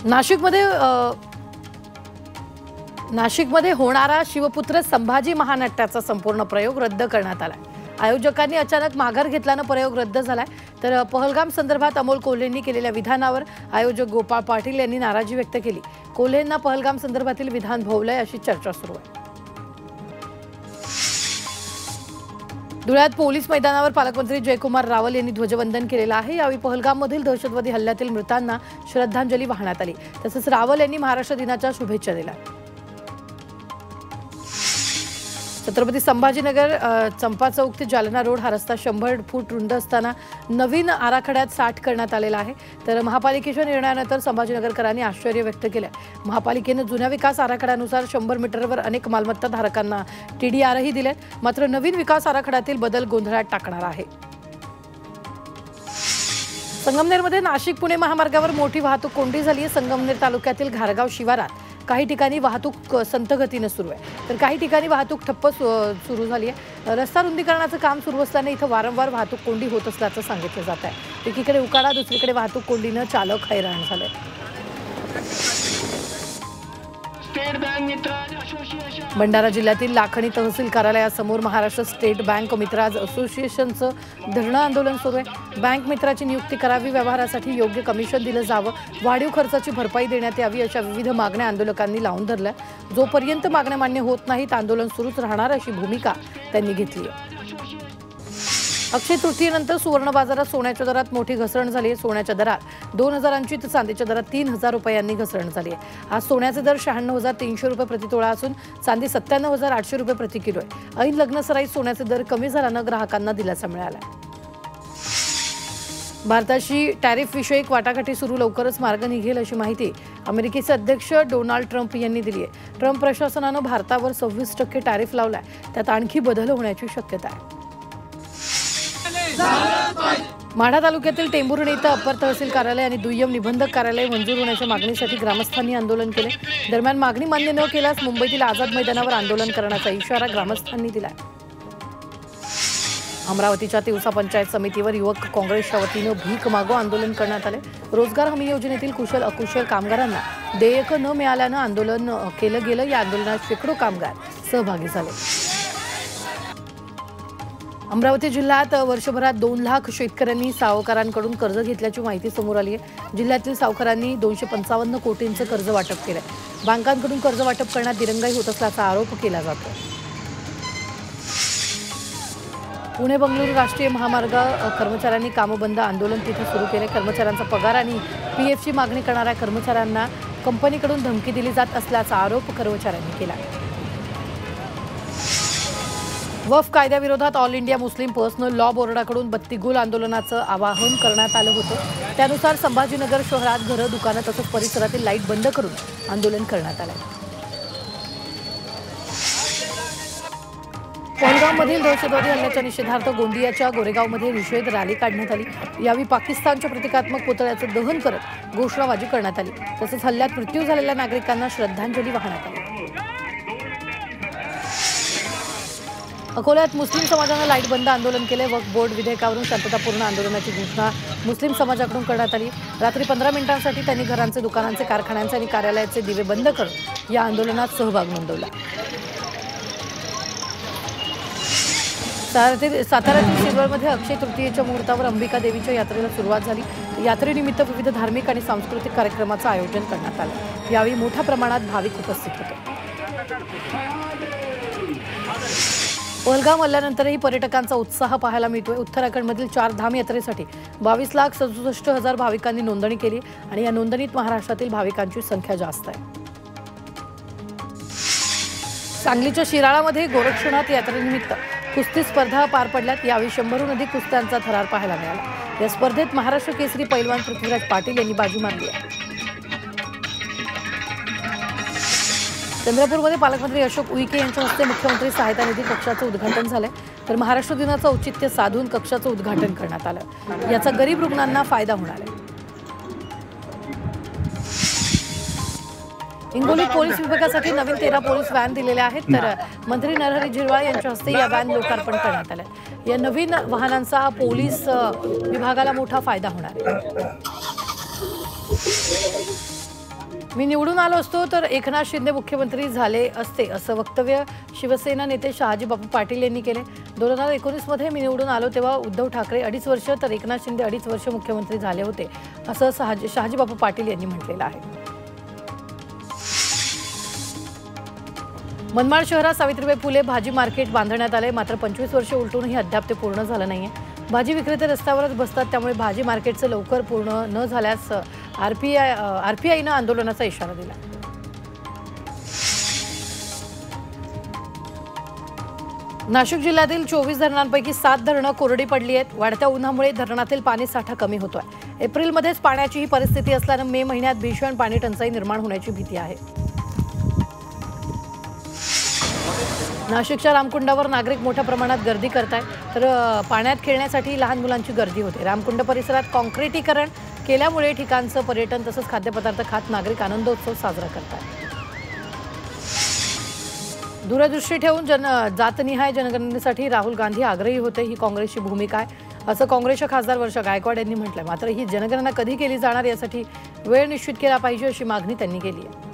नाशिकमध्ये होणारा शिवपुत्र संभाजी महानाट्याचा संपूर्ण प्रयोग रद्द करण्यात आलाय। आयोजकांनी अचानक माघार घेतल्याने प्रयोग रद्द झालाय। तर पहलगाम संदर्भात अमोल कोल्हेंनी केलेल्या विधानावर आयोजक गोपाळ पाटील यांनी नाराजी व्यक्त केली। कोल्हेंना पहलगाम संदर्भातील विधान भोवलंय अशी चर्चा सुरू आहे। धुळ्यात पोलीस मैदानावर पालकमंत्री जयकुमार रावल यांनी ध्वजवंदन केलेलं आहे। यावेळी पहलगाममधील दहशतवादी हल्ल्यातील मृतांना श्रद्धांजली वाहण्यात आली। तसेच रावल यांनी महाराष्ट्र दिनाच्या शुभेच्छा दिल्या। छत्रपती संभाजीनगर चंपा चौक ते जालना रोड हा रस्ता 100 फूट रुंद असताना नवीन आराखड्यात 60 करण्यात आलेला आहे। तर महापालिकेच्या निर्णयानंतर संभाजीनगरकरांनी आश्चर्य व्यक्त केले। महापालिकेने जुन्या विकास आराखड्यानुसार 100 मीटरवर अनेक मालमत्ता धारकांना टीडीआरही दिले, मात्र नवीन विकास आराखड्यातील बदल गोंधळात टाकणार आहे। संगमनेरमध्ये नाशिक पुणे महामार्गावर मोठी वाहतूक कोंडी झाली आहे। संगमनेर तालुक्यातील घारगाव शिवारात काही ठिकाणी वाहतूक संथ गतीने सुरू आहे, तर काही ठिकाणी वाहतूक ठप्प सुरू झाली आहे। रस्ता रुंदीकरणाचं काम सुरू असल्याने इथं वारंवार वाहतूक कोंडी होत असल्याचं सांगितलं जात आहे। एकीकडे उकाडा, दुसरीकडे वाहतूक कोंडीनं चालक हैराण झाले। भंडारा जिल्ह्यातील लाखणी तहसील कार्यालयासमोर महाराष्ट्र स्टेट बँक मित्राज असोसिएशनचं धरणं आंदोलन सुरू आहे। बँक मित्राची नियुक्ती करावी, व्यवहारासाठी योग्य कमिशन दिलं जावं, वाढीव खर्चाची भरपाई देण्यात यावी अशा विविध मागण्या आंदोलकांनी लावून धरल्या। जोपर्यंत मागण्या मान्य होत नाहीत आंदोलन सुरूच राहणार अशी भूमिका त्यांनी घेतली आहे। अक्षय तृतीयेनंतर सुवर्ण बाजारात सोन्याच्या दरात मोठी घसरण झाली आहे। सोन्याच्या दरात 2000ची तर चांदीच्या दरात 3000 रुपयांनी घसरण झाली आहे। आज सोन्याचे दर 96,300 रुपये प्रति तोळा असून चांदी 97,800 रुपये प्रति किलो आहे। ऐन लग्नसराईत सोन्याचे दर कमी झाल्यानं ग्राहकांना दिलासा मिळाला। भारताशी टॅरिफ विषयक वाटाघाटी सुरू लवकरच मार्ग निघेल अशी माहिती अमेरिकेचे अध्यक्ष डोनाल्ड ट्रम्प यांनी दिली आहे। ट्रम्प प्रशासनानं भारतावर 26% टॅरिफ लावलाय, त्यात आणखी बदल होण्याची शक्यता आहे। माढा तालुक्यातील टेंभुर्णी इथं अप्पर तहसील कार्यालय आणि दुय्यम निबंधक कार्यालय मंजूर होण्याच्या मागणीसाठी ग्रामस्थांनी आंदोलन केले। दरम्यान मागणी मान्य न केल्यास मुंबईतील आझाद मैदानावर आंदोलन करण्याचा इशारा ग्रामस्थांनी दिलाय। अमरावतीच्या तिवसा पंचायत समितीवर युवक काँग्रेसच्या वतीनं भीक मागो आंदोलन करण्यात आले। रोजगार हमी योजनेतील कुशल अकुशल कामगारांना देयक न मिळाल्यानं आंदोलन केलं गेलं। या आंदोलनात शेकडो कामगार सहभागी झाले। अमरावती जिल्ह्यात वर्षभरात 2 लाख शेतकऱ्यांनी सावकारांकडून कर्ज घेतल्याची माहिती समोर आली आहे। जिल्ह्यातील सावकारांनी 255 कोटींचं कर्ज वाटप केलंय। बँकांकडून कर्ज वाटप करण्यात दिरंगाई होत असल्याचा आरोप केला जातो। पुणे बंगळुरू राष्ट्रीय महामार्ग कर्मचाऱ्यांनी कामबंद आंदोलन तिथे सुरू केले। कर्मचाऱ्यांचा पगार आणि पीएफची मागणी करणाऱ्या कर्मचाऱ्यांना कंपनीकडून धमकी दिली जात असल्याचा आरोप कर्मचाऱ्यांनी केला। वक्फ कायद्याविरोधात All India Muslim Personal Law बोर्डाकडून बत्तीगुल आंदोलनाचं आवाहन करण्यात आलं होतं। त्यानुसार संभाजीनगर शहरात घरं, दुकानं तसंच परिसरातील लाईट बंद करून आंदोलन करण्यात आलं। पहलगाममधील दहशतवादी हल्ल्याच्या निषेधार्थ गोंदियाच्या गोरेगावमध्ये निषेध रॅली काढण्यात आली। यावेळी पाकिस्तानच्या प्रतिकात्मक पुतळ्याचं दहन करत घोषणाबाजी करण्यात आली। तसंच हल्ल्यात मृत्यू झालेल्या नागरिकांना श्रद्धांजली वाहण्यात आली। अकोल्यात मुस्लिम समाजानं लाईट बंद आंदोलन केले। वक्फ बोर्ड विधेयकावरून शांततापूर्ण आंदोलनाची घोषणा मुस्लिम समाजाकडून करण्यात आली। रात्री 15 मिनिटांसाठी त्यांनी घरांचे, दुकानांचे, कारखान्यांचे आणि कार्यालयाचे दिवे बंद करून या आंदोलनात सहभाग नोंदवला। साताऱ्यातील शिरवळमध्ये अक्षय तृतीयेच्या मुहूर्तावर अंबिका देवीच्या यात्रेला सुरुवात झाली। यात्रेनिमित्त विविध धार्मिक आणि सांस्कृतिक कार्यक्रमाचं आयोजन करण्यात आलं। यावेळी मोठ्या प्रमाणात भाविक उपस्थित होते। पहलगाम हल्ल्यानंतरही पर्यटकांचा उत्साह पाहायला मिळतोय। उत्तराखंडमधील 4 धाम यात्रेसाठी 22,67,000 भाविकांनी नोंदणी केली आणि या नोंदणीत महाराष्ट्रातील भाविकांची संख्या जास्त आहे। सांगलीच्या शिराळामध्ये गोरक्षनाथ यात्रेनिमित्त कुस्ती स्पर्धा पार पडल्यात। यावेळी 100हून अधिक कुस्त्यांचा थरार पाहायला मिळाला। या स्पर्धेत महाराष्ट्र केसरी पैलवान पृथ्वीराज पाटील यांनी बाजी मारली आहे। चंद्रपूरमध्ये पालकमंत्री अशोक उईके यांच्या हस्ते मुख्यमंत्री सहायता निधी कक्षाचं उद्घाटन झालंय। तर महाराष्ट्र दिनाचं औचित्य साधून कक्षाचं उद्घाटन करण्यात आलं। याचा गरीब रुग्णांना फायदा होणार आहे। हिंगोलीत पोलीस विभागासाठी नवीन 13 पोलीस व्हॅन दिलेल्या आहेत। तर मंत्री नरहरी झिरवाळ यांच्या हस्ते या व्हॅन लोकार्पण करण्यात आलं। या नवीन वाहनांचा पोलीस विभागाला मोठा फायदा होणार आहे। मी निवडून आलो असतो तर एकनाथ शिंदे मुख्यमंत्री झाले असते असं वक्तव्य शिवसेना नेते शहाजी बापू पाटील यांनी केले। 2019 मध्ये मी निवडून आलो तेव्हा उद्धव ठाकरे 2.5 वर्ष तर एकनाथ शिंदे 2.5 वर्ष मुख्यमंत्री झाले होते असं शहाजी बापू पाटील यांनी म्हटलेलं आहे। मनमाड शहरात सावित्रीबाई फुले भाजी मार्केट बांधण्यात आले, मात्र 25 वर्ष उलटूनही अद्याप ते पूर्ण झालं नाहीये। भाजी विक्रेते रस्त्यावरच बसतात, त्यामुळे भाजी मार्केटचं लवकर पूर्ण न झाल्यास आरपीआयनं आंदोलनाचा इशारा दिला। नाशिक जिल्ह्यातील 24 धरणांपैकी 7 धरणं कोरडी पडली आहेत। वाढत्या उन्हामुळे धरणातील पाणी साठा कमी होतोय। एप्रिलमध्येच पाण्याची ही परिस्थिती असल्यानं मे महिन्यात भीषण पाणी टंचाई निर्माण होण्याची भीती आहे। नाशिकच्या रामकुंडावर नागरिक मोठ्या प्रमाणात गर्दी करतायत, तर पाण्यात खेळण्यासाठी लहान मुलांची गर्दी होते। रामकुंड परिसरात काँक्रिटीकरण केल्यामुळे ठिकाणचं पर्यटन तसंच खाद्यपदार्थ खात नागरिक आनंदोत्सव साजरा करतात। दूरदृष्टी ठेवून जातनिहाय जनगणनेसाठी राहुल गांधी आग्रही होते, ही काँग्रेसची भूमिका आहे असं काँग्रेसच्या खासदार वर्षा गायकवाड यांनी म्हटलंय। मात्र ही जनगणना कधी केली जाणार यासाठी वेळ निश्चित केला पाहिजे अशी मागणी त्यांनी केली आहे।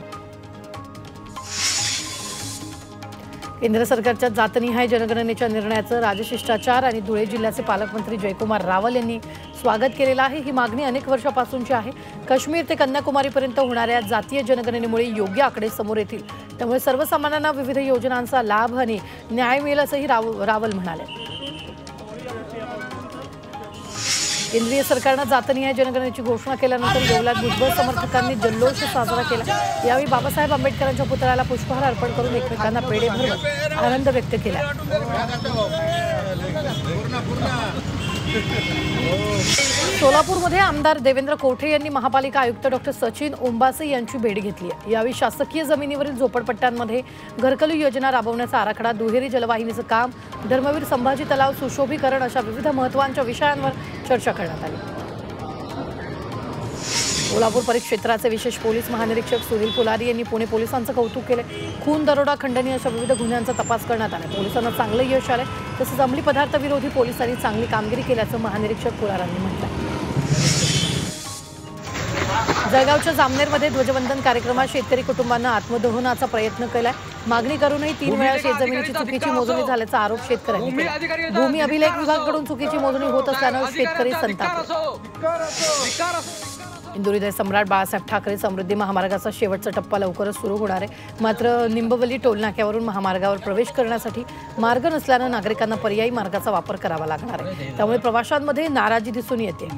केंद्र सरकारच्या जातनिहाय जनगणनेच्या निर्णयाचं राजशिष्टाचार आणि धुळे जिल्ह्याचे पालकमंत्री जयकुमार रावल यांनी स्वागत केलेलं आहे। ही मागणी अनेक वर्षापासूनची आहे। काश्मीर ते कन्याकुमारीपर्यंत होणाऱ्या जातीय जनगणनेमुळे योग्य आकडे समोर येतील, त्यामुळे सर्वसामान्यांना विविध योजनांचा लाभ आणि न्याय मिळेल असंही रावल म्हणाले। केंद्रीय सरकारनं जातनिहाय जनगणनेची घोषणा केल्यानंतर येवल्यात भुजबळ समर्थकांनी जल्लोष साजरा केला। यावेळी बाबासाहेब आंबेडकरांच्या पुतळ्याला पुष्पहार अर्पण करून एकमेकांना पेढे भरवत आनंद व्यक्त केला। सोलापूरमध्ये आमदार देवेंद्र कोठे यांनी महापालिका आयुक्त डॉक्टर सचिन ओंबासे यांची भेट घेतली आहे। यावेळी शासकीय जमिनीवरील झोपडपट्ट्यांमध्ये घरकुल योजना राबवण्याचा आराखडा, दुहेरी जलवाहिनीचं काम, धर्मवीर संभाजी तलाव सुशोभीकरण अशा विविध महत्त्वाच्या विषयांवर चर्चा करण्यात आली। सोलापूर परिक्षेत्राचे विशेष पोलीस महानिरीक्षक सुनील पुलारी यांनी पुणे पोलिसांचं कौतुक केले। खून, दरोडा, खंडणी अशा विविध गुन्ह्यांचा तपास करण्यात आला। पोलिसांना चांगलं यश आलंय, तसंच अंमली पदार्थ विरोधी पोलिसांनी चांगली कामगिरी केल्याचं महानिरीक्षक पुलारांनी म्हटलं। जळगावच्या जामनेरमध्ये ध्वजवंदन कार्यक्रमात शेतकरी कुटुंबांना आत्मदहनाचा प्रयत्न केलाय। मागणी करूनही 3 वेळा शेतजमिनीची चुकीची मोजणी झाल्याचा आरोप शेतकऱ्यांनी केला। भूमी अभिलेख विभागाकडून चुकीची मोजणी होत असल्यानं शेतकरी संतापले। इंदोरी सम्राट बाळासाहेब ठाकरे समृद्धी महामार्गाचा शेवटचा टप्पा लवकरच सुरू होणार आहे। मात्र निंबवली टोलनाक्यावरून महामार्गावर प्रवेश करण्यासाठी मार्ग नसल्यानं नागरिकांना पर्यायी मार्गाचा वापर करावा लागणार आहे, त्यामुळे प्रवाशांमध्ये नाराजी दिसून येते।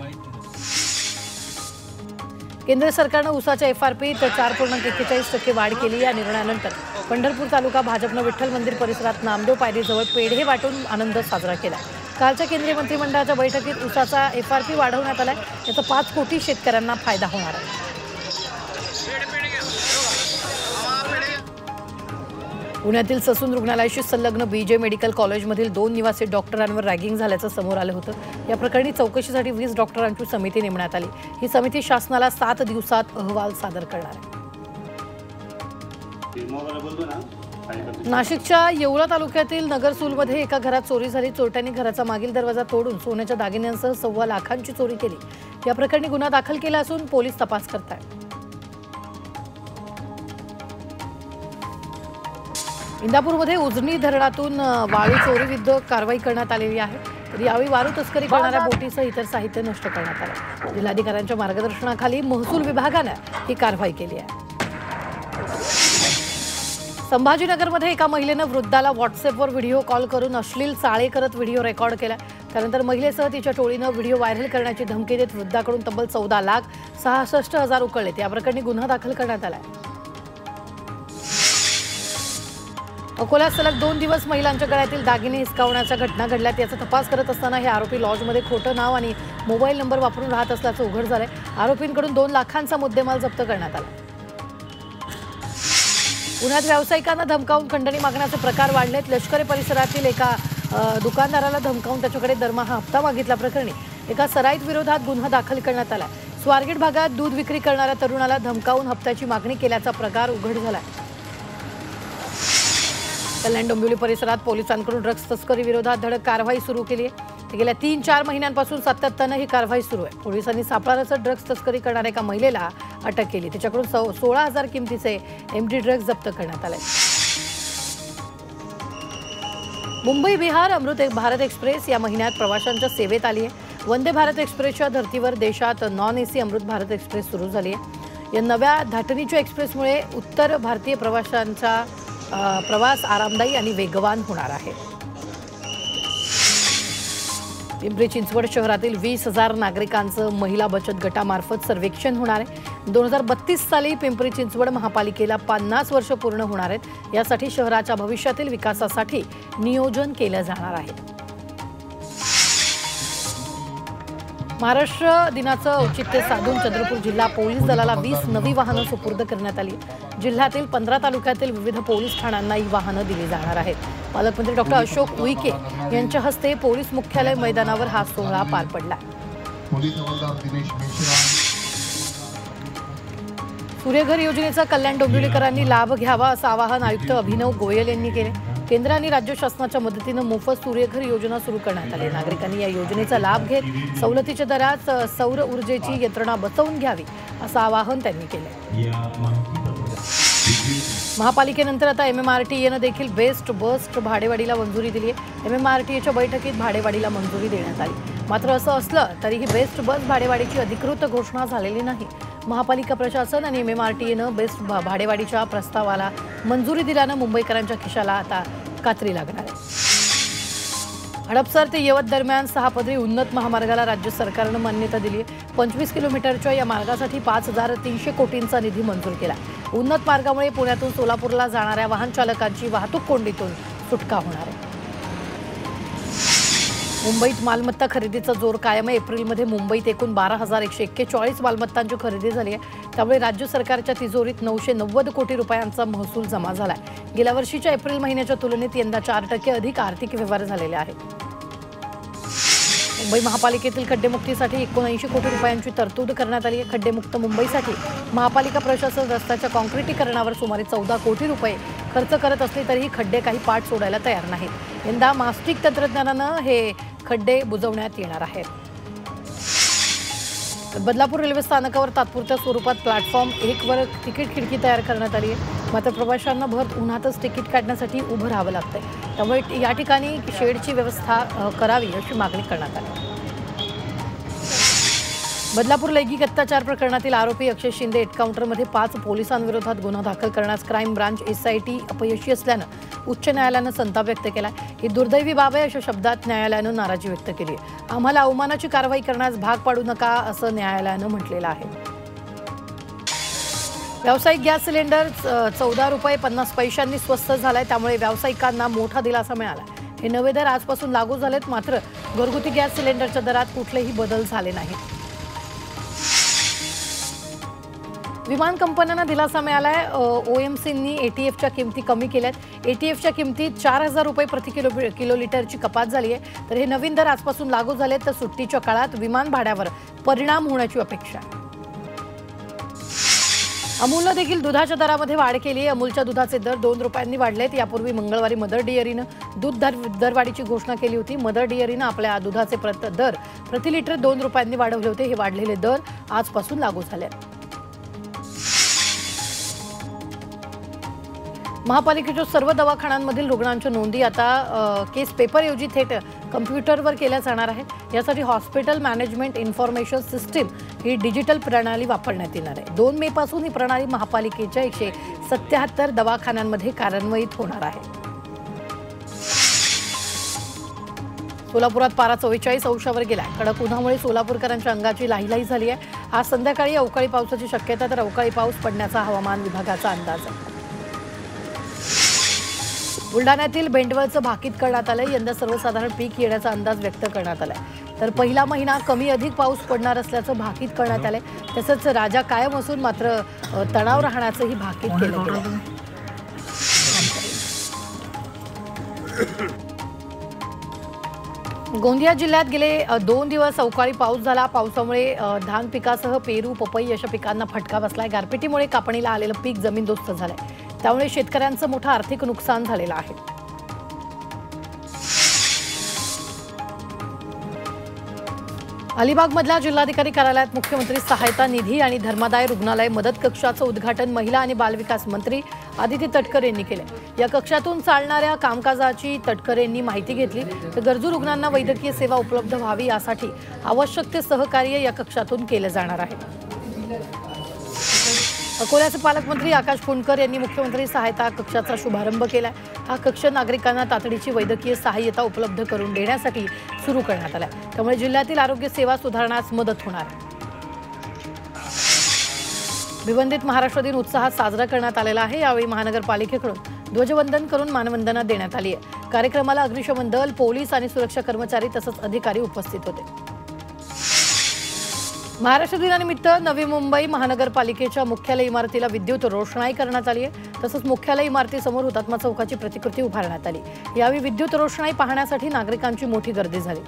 केंद्र सरकारनं ऊसाच्या एफआरपी 4.41% वाढ केली। या निर्णयानंतर पंढरपूर तालुका भाजपनं विठ्ठल मंदिर परिसरात नामदेव पायरीजवळ पेढे वाटून आनंद साजरा केला। कालच्या केंद्रीय मंत्रिमंडळाच्या बैठकीत ऊसाचा एफआरपी वाढवण्यात आलाय, याचा 5 कोटी शेतकऱ्यांना फायदा होणार आहे। पुण्यातील ससून रुग्णालयाशी संलग्न बीजे मेडिकल कॉलेजमधील 2 निवासी डॉक्टरांवर रॅगिंग झाल्याचं समोर आलं होतं। या प्रकरणी चौकशीसाठी 20 डॉक्टरांची समिती नेमण्यात आली। ही समिती शासनाला 7 दिवसात अहवाल सादर करणार आहे। नाशिकच्या येवला तालुक्यातील नगरसूलमध्ये एका घरात चोरी झाली। चोरट्यांनी घराचा मागील दरवाजा तोडून सोन्याच्या दागिन्यांसह 1.25 लाखांची चोरी केली। या प्रकरणी गुन्हा दाखल केला असून पोलीस तपास करतायत। इंदापूरमध्ये उजनी धरणातून वाळू चोरीविरुद्ध कारवाई करण्यात आलेली आहे। तर यावेळी वाळू तस्करी करणाऱ्या बोटीसह इतर साहित्य नष्ट करण्यात आलं। जिल्हाधिकाऱ्यांच्या मार्गदर्शनाखाली महसूल विभागाने ही कारवाई केली आहे। संभाजीनगरमध्ये एका महिलेनं वृद्धाला व्हॉट्सअपवर व्हिडिओ कॉल करून अश्लील चाळे करत व्हिडिओ रेकॉर्ड केला। त्यानंतर महिलेसह तिच्या टोळीनं व्हिडिओ व्हायरल करण्याची धमकी देत वृद्धाकडून तब्बल 14,66,000 उकळले। या प्रकरणी गुन्हा दाखल करण्यात आला आहे। अकोल्यात सलग 2 दिवस महिलांच्या गळ्यातील दागिने हिसकावण्याच्या घटना घडल्यात। याचा तपास करत असताना हे आरोपी लॉजमध्ये खोटं नाव आणि मोबाईल नंबर वापरून राहत असल्याचं उघड झालंय। आरोपींकडून 2 लाखांचा मुद्देमाल जप्त करण्यात आला। पुण्यात व्यावसायिकांना धमकावून खंडणी मागण्याचे प्रकार वाढलेत। लष्करी परिसरातील एका दुकानदाराला धमकावून त्याच्याकडे दरमहा हप्ता मागितल्या प्रकरणी एका सराईत विरोधात गुन्हा दाखल करण्यात आला। स्वारगेट भागात दूध विक्री करणाऱ्या तरुणाला धमकावून हप्त्याची मागणी केल्याचा प्रकार उघड झालाय। कल्याण डोंबिवली परिसरात पोलिसांकडून ड्रग्ज तस्करी विरोधात धडक कारवाई सुरू केली आहे। गेल्या 3-4 महिन्यांपासून सातत्यानं ही कारवाई सुरू आहे। पोलिसांनी सापळारचं ड्रग्ज तस्करी करणाऱ्या एका महिलेला अटक केली। तिच्याकडून 16,000 किमतीचे एमडी ड्रग्ज जप्त करण्यात आले। मुंबई बिहार अमृत भारत एक्सप्रेस या महिन्यात प्रवाशांच्या सेवेत आली आहे। वंदे भारत एक्सप्रेसच्या धर्तीवर देशात non AC Amrit Bharat express सुरू झाली आहे। या नव्या धाटणीच्या एक्सप्रेसमुळे उत्तर भारतीय प्रवाशांचा प्रवास आरामदायी आणि वेगवान होणार आहे। पिंपरी चिंचवड शहरातील 20,000 नागरिकांचं महिला बचत गटामार्फत सर्वेक्षण होणार आहे। 2032 साली पिंपरी चिंचवड महापालिकेला 50 वर्ष पूर्ण होणार आहेत। यासाठी शहराच्या भविष्यातील विकासासाठी नियोजन केलं जाणार आहे। महाराष्ट्र दिनाचं औचित्य साधून चंद्रपूर जिल्हा पोलीस दलाला 20 नवी वाहनं सुपूर्द करण्यात आली। जिल्ह्यातील 15 तालुक्यातील विविध पोलीस ठाण्यांना ही वाहनं दिली जाणार आहेत। पालकमंत्री डॉक्टर अशोक उईके यांच्या हस्ते पोलीस मुख्यालय मैदानावर हा सोहळा पार पडला। सूर्यघर योजनेचा कल्याण डोंबिवलीकरांनी लाभ घ्यावा असं आवाहन आयुक्त अभिनव गोयल यांनी केले। केंद्र आणि राज्य शासनाच्या मदतीने मोफत सूर्यघर योजना सुरू करण्यात आली। नागरिकांनी या योजनेचा लाभ घेत सवलतीच्या दरात सौर ऊर्जेची यंत्रणा बसवून घ्यावी असं आवाहन त्यांनी केले। महापालिकेनंतर आता MMRTAनं देखील बेस्ट बस भाडेवाढीला मंजुरी दिली आहे। MMRTAच्या बैठकीत भाडेवाढीला मंजुरी देण्यात आली। मात्र असं असलं तरीही बेस्ट बस भाडेवाढीची अधिकृत घोषणा झालेली नाही। महापालिका प्रशासन आणि MMRTAनं बेस्ट भाडेवाढीच्या प्रस्तावाला मंजुरी दिल्यानं मुंबईकरांच्या खिशाला आता कात्री लागणार आहे। हडपसर ते यवत दरम्यान 6 पदरी उन्नत महामार्गाला राज्य सरकारनं मान्यता दिली आहे। 25 किलोमीटरच्या या मार्गासाठी 5,300 कोटींचा निधी मंजूर केला। उन्नत मार्गामुळे पुण्यातून सोलापूरला जाणाऱ्या वाहन चालकांची वाहतूक कोंडीतून सुटका होणार आहे। मुंबईत मालमत्ता खरेदीचा जोर कायम आहे। एप्रिलमध्ये मुंबईत एकूण 12,141 मालमत्तांची खरेदी झाली आहे। त्यामुळे राज्य सरकारच्या तिजोरीत 990 कोटी रुपयांचा महसूल जमा झाला आहे। गेल्या वर्षीच्या एप्रिल महिन्याच्या तुलनेत यंदा 4% अधिक आर्थिक व्यवहार झालेले आहेत। मुंबई महापालिकेतील खड्डेमुक्तीसाठी 79 कोटी रुपयांची तरतूद करण्यात आली आहे। खड्डेमुक्त मुंबईसाठी महापालिका प्रशासन रस्त्याच्या काँक्रिटीकरणावर सुमारे 14 कोटी रुपये खर्च करत असले तरीही खड्डे काही पाठ सोडायला तयार नाहीत। यंदा मास्टिक तंत्रज्ञानानं हे खड्डे बुजवण्यात येणार आहेत। बदलापूर रेल्वे स्थानकावर तात्पुरत्या स्वरूपात प्लॅटफॉर्म 1 वर तिकीट खिडकी तयार करण्यात आली आहे। मात्र प्रवाशांना भर उन्हातच तिकीट काढण्यासाठी उभं राहावं लागतंय। त्यामुळे या ठिकाणी शेडची व्यवस्था करावी अशी मागणी करण्यात आली। बदलापूर लैंगिक अत्याचार प्रकरणातील आरोपी अक्षय शिंदे एन्काउंटरमध्ये 5 पोलिसांविरोधात गुन्हा दाखल करण्यास क्राईम ब्रांच SIT अपयशी असल्यानं उच्च न्यायालयानं संताप व्यक्त केला। ही दुर्दैवी बाब आहे अशा शब्दात न्यायालयानं नाराजी व्यक्त केली आहे। आम्हाला अवमानाची कारवाई करण्यास भाग पाडू नका असं न्यायालयानं म्हटलेलं आहे। व्यावसायिक गॅस सिलेंडर 14 रुपये 50 पैशांनी स्वस्त झालाय। त्यामुळे व्यावसायिकांना मोठा दिलासा मिळाला। हे नवे दर आजपासून लागू झालेत। मात्र घरगुती गॅस सिलेंडरच्या दरात कुठलेही बदल झाले नाहीत। विमान कंपन्यांना दिलासा मिळालाय। OMCनी ATFच्या किमती कमी केल्यात। ATFच्या किमतीत 4,000 रुपये प्रति किलोलीटरची कपात झाली आहे। तर हे नवीन दर आजपासून लागू झाले तर सुट्टीच्या काळात विमान भाड्यावर परिणाम होण्याची अपेक्षा आहे। अमूलनं देखील दुधाच्या दरामध्ये वाढ केली आहे। अमूलच्या दुधाचे दर 2 रुपयांनी वाढलेत। यापूर्वी मंगळवारी मदर डेअरीनं दूध दरवाढीची घोषणा केली होती। मदर डेअरीनं आपल्या दुधाचे दर प्रति लिटर 2 रुपयांनी वाढवले होते। हे वाढलेले दर आजपासून लागू झाले आहेत। महापालिकेच्या सर्व दवाखान्यांमधील रुग्णांच्या नोंदी आता केस पेपरऐवजी थेट कम्प्युटरवर केल्या जाणार आहेत। यासाठी हॉस्पिटल मॅनेजमेंट इन्फॉर्मेशन सिस्टीम ही डिजिटल प्रणाली वापरण्यात येणार आहे। 2 मे पासून ही प्रणाली महापालिकेच्या 177 दवाखान्यांमध्ये कार्यान्वित होणार आहे। सोलापुरात पारा 44 अंशावर गेला। कडक उन्हामुळे सोलापूरकरांच्या अंगाची लाहीलाही झाली आहे। आज संध्याकाळी अवकाळी पावसाची शक्यता तर अवकाळी पाऊस पडण्याचा हवामान विभागाचा अंदाज आहे। बुलढाण्यातील भेंडवळचं भाकीत करण्यात आलंय। यंदा सर्वसाधारण पीक येण्याचा अंदाज व्यक्त करण्यात आलाय। तर पहिला महिना कमी अधिक पाऊस पडणार असल्याचं भाकीत करण्यात आलंय। तसंच राजा कायम असून मात्र तणाव राहण्याचंही भाकीत केलं गेलं। गोंदिया जिल्ह्यात गेले 2 दिवस अवकाळी पाऊस झाला। पावसामुळे धान पिकासह पेरू पपई अशा पिकांना फटका बसलाय। गारपिटीमुळे कापणीला आलेलं पीक जमीनदोस्त झालंय। त्यामुळे शेतकऱ्यांचं मोठं आर्थिक नुकसान झालेलं आहे। अलिबागमधल्या जिल्हाधिकारी कार्यालयात मुख्यमंत्री सहायता निधी आणि धर्मादाय रुग्णालय मदत कक्षाचं उद्घाटन महिला आणि बालविकास मंत्री आदिती तटकरे यांनी केले। या कक्षातून चालणाऱ्या कामकाजाची तटकरे यांनी माहिती घेतली। तर गरजू रुग्णांना वैद्यकीय सेवा उपलब्ध व्हावी यासाठी आवश्यक ते सहकार्य या कक्षातून केले जाणार आहे। अकोल्याचे पालकमंत्री आकाश फुंडकर यांनी मुख्यमंत्री सहायता कक्षाचा शुभारंभ केला। हा कक्ष नागरिकांना तातडीची वैद्यकीय सहाय्यता उपलब्ध करून देण्यासाठी सुरू करण्यात आला। त्यामुळे जिल्ह्यातील आरोग्य सेवा सुधारण्यास मदत होणार आहे। भिवंडीत महाराष्ट्र दिन उत्साहात साजरा करण्यात आलेला आहे। यावेळी महानगरपालिकेकडून ध्वजवंदन करून मानवंदना देण्यात आली आहे। कार्यक्रमाला अग्निशमन दल, पोलीस आणि सुरक्षा कर्मचारी तसंच अधिकारी उपस्थित होते। महाराष्ट्र दिनानिमित्त नवी मुंबई महानगरपालिकेच्या मुख्यालय इमारतीला विद्युत रोषणाई करण्यात आली आहे। तसंच मुख्यालय इमारतीसमोर हुतात्मा चौकाची प्रतिकृती उभारण्यात आली। यावेळी विद्युत रोषणाई पाहण्यासाठी नागरिकांची मोठी गर्दी झाली।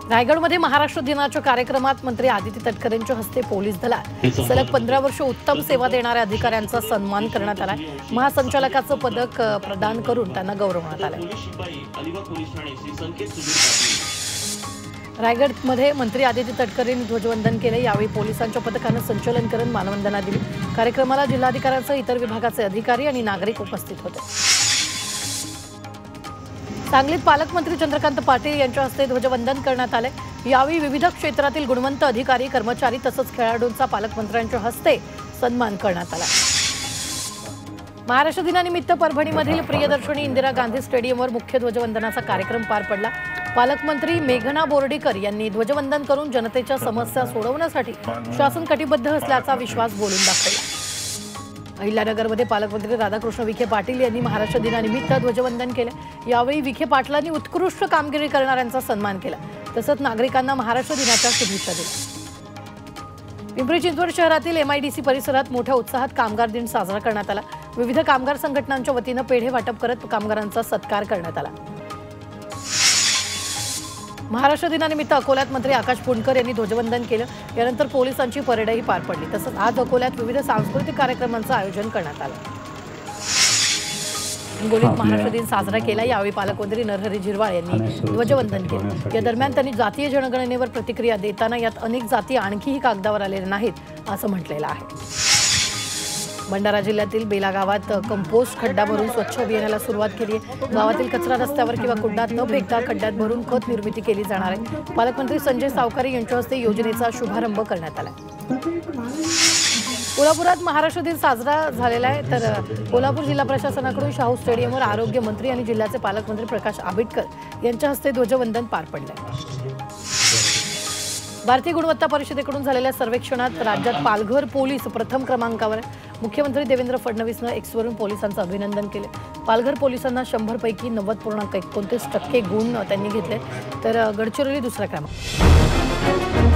रायगडमध्ये महाराष्ट्र दिनाच्या कार्यक्रमात मंत्री आदिती तटकरे यांच्या हस्ते पोलीस दलात सलग 15 वर्ष उत्तम सेवा देणाऱ्या अधिकाऱ्यांचा सन्मान करण्यात आला। महासंचालकाचं पदक प्रदान करून त्यांना गौरवण्यात आलं। रायगडमध्ये मंत्री आदिती तटकरे यांनी ध्वजवंदन केले। यावेळी पोलिसांच्या पथकानं संचलन करून मानवंदना दिली। कार्यक्रमाला जिल्हाधिकाऱ्यांसह इतर विभागाचे अधिकारी आणि नागरिक उपस्थित होते। सांगलीत पालकमंत्री चंद्रकांत पाटील यांच्या हस्ते ध्वजवंदन करण्यात आले। यावेळी विविध क्षेत्रातील गुणवंत अधिकारी, कर्मचारी तसंच खेळाडूंचा पालकमंत्र्यांच्या हस्ते सन्मान करण्यात आला। महाराष्ट्र दिनानिमित्त परभणीमधील प्रियदर्शनी इंदिरा गांधी स्टेडियमवर मुख्य ध्वजवंदनाचा कार्यक्रम पार पडला। पालकमंत्री मेघना बोर्डीकर यांनी ध्वजवंदन करून जनतेच्या समस्या सोडवण्यासाठी शासन कटिबद्ध असल्याचा विश्वास बोलून दाखवला। अहिल्यानगरमध्ये पालकमंत्री राधाकृष्ण विखे पाटील यांनी महाराष्ट्र दिनानिमित्त ध्वजवंदन केले। यावेळी विखे पाटलांनी उत्कृष्ट कामगिरी करणाऱ्यांचा सन्मान केला। तसंच नागरिकांना महाराष्ट्र दिनाच्या शुभेच्छा दिल्या। पिंपरी चिंचवड शहरातील MIDC परिसरात मोठ्या उत्साहात कामगार दिन साजरा करण्यात आला। विविध कामगार संघटनांच्या वतीनं पेढे वाटप करत कामगारांचा सत्कार करण्यात आला। महाराष्ट्र दिनानिमित्त अकोल्यात मंत्री आकाश फुंडकर यांनी ध्वजवंदन केलं। यानंतर पोलिसांची परेडही पार पडली। तसंच आज अकोल्यात विविध सांस्कृतिक कार्यक्रमांचं आयोजन करण्यात आलं। हिंगोलीत महाराष्ट्र दिन साजरा केला। यावेळी पालकमंत्री नरहरी झिरवाळ यांनी ध्वजवंदन केलं। या दरम्यान त्यांनी जातीय जनगणनेवर प्रतिक्रिया देताना यात अनेक जाती आणखीही कागदावर आलेल्या नाहीत असं म्हटलेलं आहे। भंडारा जिल्ह्यातील बेला गावात कंपोस्ट खड्डा भरून स्वच्छ अभियानाला सुरुवात केली आहे। गावातील कचरा रस्त्यावर किंवा कुंडात न फेकता खड्ड्यात भरून खत निर्मिती केली जाणार आहे। पालकमंत्री संजय सावकारे यांच्या हस्ते योजनेचा शुभारंभ करण्यात आला। कोल्हापुरात महाराष्ट्र दिन साजरा झालेला आहे। तर कोल्हापूर जिल्हा प्रशासनाकडून शाहू स्टेडियमवर आरोग्य मंत्री आणि जिल्ह्याचे पालकमंत्री प्रकाश आंबेडकर यांच्या हस्ते ध्वजवंदन पार पडले। भारतीय गुणवत्ता परिषदेकडून झालेल्या सर्वेक्षणात राज्यात पालघर पोलीस प्रथम क्रमांकावर आहे। मुख्यमंत्री देवेंद्र फडणवीसनं एक्सवरून पोलिसांचं अभिनंदन केले। पालघर पोलिसांना 100 पैकी 90.29% गुण त्यांनी घेतले। तर गडचिरोली दुसरा क्रमांक।